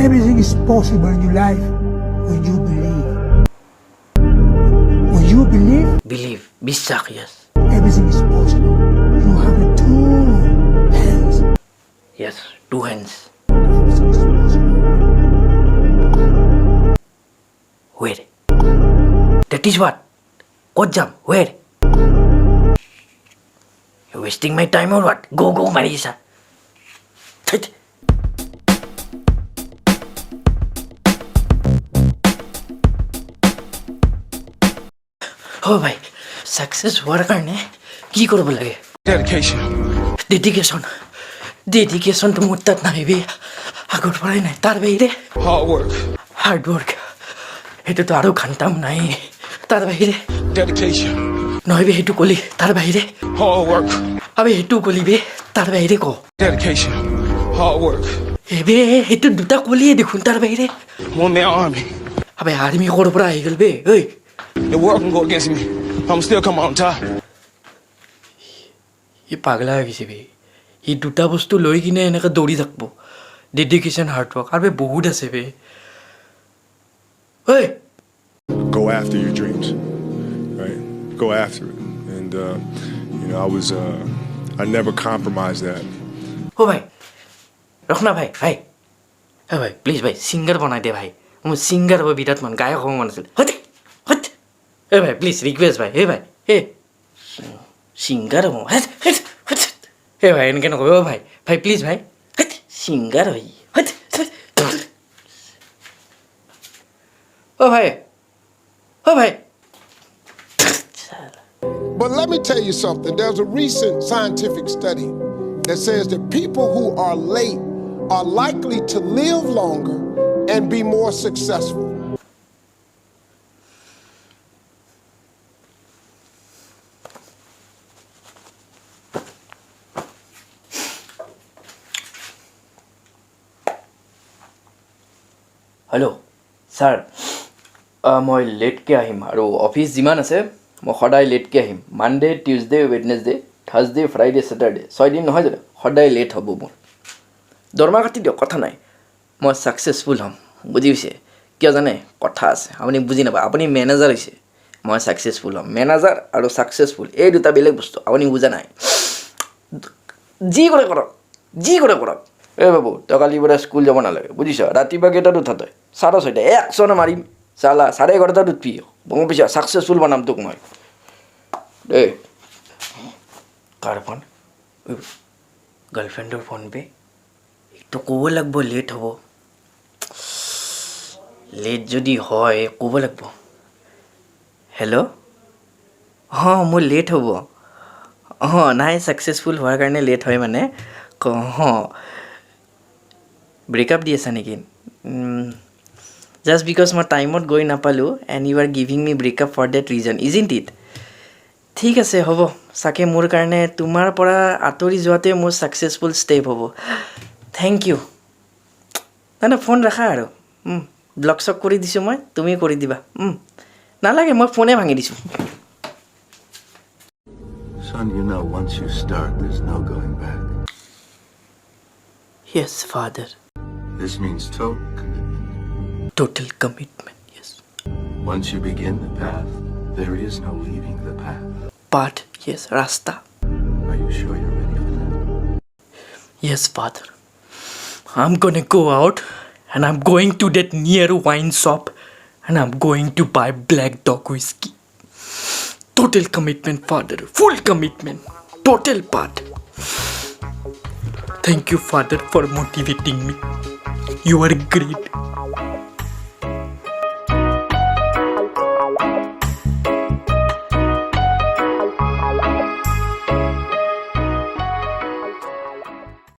Everything is possible in your life when you believe. When you believe, Believe. বিশ্বাস, yes. everything is possible. You have the two hands. Yes, two hands. Everything is possible. Where? That is what? What jump? Where? You're wasting my time or what? Go, Marisa. Th- Oh ভাই, success হওয়ার কারণে কি করব লাগে? Dedication. Dedication তো মোৰ তাত নাই বে, আগৰ পৰাই নাই। তাৰ বাহিৰে Hard work. হাৰ্ড ৱৰ্ক, সেইটোতো আৰু ঘণ্টাম নাই। তাৰ বাহিৰে Dedication. নহয় বে, সেইটো কলি। তাৰ বাহিৰে Hard work. আবে সেইটো কলি বে, তাৰ বাহিৰে ক। Dedication. Hard work. এবে সেইটো দুটা কলিয়ে দেখোন, তাৰ বাহিৰে। One man army. আবে আৰ্মি ক'ৰ পৰা আহি গ'ল বে? ঐ The world can go against me. I'm still come out on top. ই পাগলা হৈ গৈছে বে। সি দুটা বস্তু লৈ কিনে এনেকৈ দৌৰি থাকিব। ডেডিকেশ্যন, হাৰ্ডৱৰ্ক আৰু বে বহুত আছে বে। ঐ Go after your dreams, right? Go after it. And, I never compromised that. ও ভাই ৰখ না ভাই, ঐ ভাই প্লিজ ভাই ছিংগাৰ বনাই দে ভাই। মোৰ ছিংগাৰ হ'ব বিৰাট মন, গায়ক হ'ব মন আছিল। হতে এ ভাই প্লিজ ৰিকুৱেষ্ট ভাই। ভাই ছিংগাৰ হ'ব। ভাই এনেকৈ নক'ব ভাই প্লিজ ভাই। ছিংগাৰ হয় ভাই। But let me tell you something. There's a recent scientific study that says that people who are late are likely to live longer and be more successful. Hello' sir, মই লেটকৈ আহিম আৰু office যিমান আছে মই সদায় লেটকৈ আহিম। Monday, Tuesday, Wednesday, Thursday, Friday, Saturday, 6 দিন নহয় জানো? সদায় লেট হ'ব মোৰ। দৰমহা কাটি দিয়ক, কথা নাই। মই ছাকচেছফুল হ'ম, বুজি পাইছে? কিয় জানে? কথা আছে, আপুনি বুজি নাপায়। আপুনি মেনেজাৰ হৈছে, মই ছাকচেছফুল হ'ম। মেনেজাৰ আৰু ছাকচেছফুল এই দুটা বেলেগ বস্তু, আপুনি বুজা নাই। যি কৰে কৰক। এই বাবু তই কালিৰ পৰা স্কুল যাব নালাগে, বুজিছ? ৰাতিপুৱা কেইটাত উঠা তই? 6:30। একশনে মাৰিম চালা, 11:30 উঠবি। গম পাইছ? ছাকচেছফুল বনাম তোক মই দেই। কাৰ ফোন? গাৰ্লফ্ৰেণ্ডৰ ফোন বে। এইটো ক'ব লাগিব লেট হ'ব। লেট যদি হয় ক'ব লাগিব। হেল্ল', মোৰ লেট হ'ব। নাই, ছাকচেছফুল হোৱাৰ কাৰণে লেট হয় মানে। ব্ৰেকআপ দি আছা নেকি? জাষ্ট বিকজ মই টাইমত গৈ নাপালোঁ and you are giving me breakup for that reason, isn't it? ঠিক আছে হ'ব, চাগে মোৰ কাৰণে তোমাৰ পৰা আঁতৰি যোৱাটোৱে মোৰ ছাকচেছফুল ষ্টেপ হ'ব। Thank you. নাই ফোন ৰাখা আৰু। ব্লক চক কৰি দিছোঁ মই, তুমি কৰি দিবা। নালাগে, মই ফোনে ভাঙি দিছোঁ। Son, you know, once you start, there's no going back. Yes, father. This means total commitment. Total commitment, yes. Once you begin the path, there is no leaving the path. Path, yes, rasta. Are you sure you're ready for that? Yes, father. I'm gonna go out and I'm going to that near wine shop and I'm going to buy Black Dog whiskey. Total commitment, father. Full commitment. Total part. Thank you, father, for motivating me. You are great.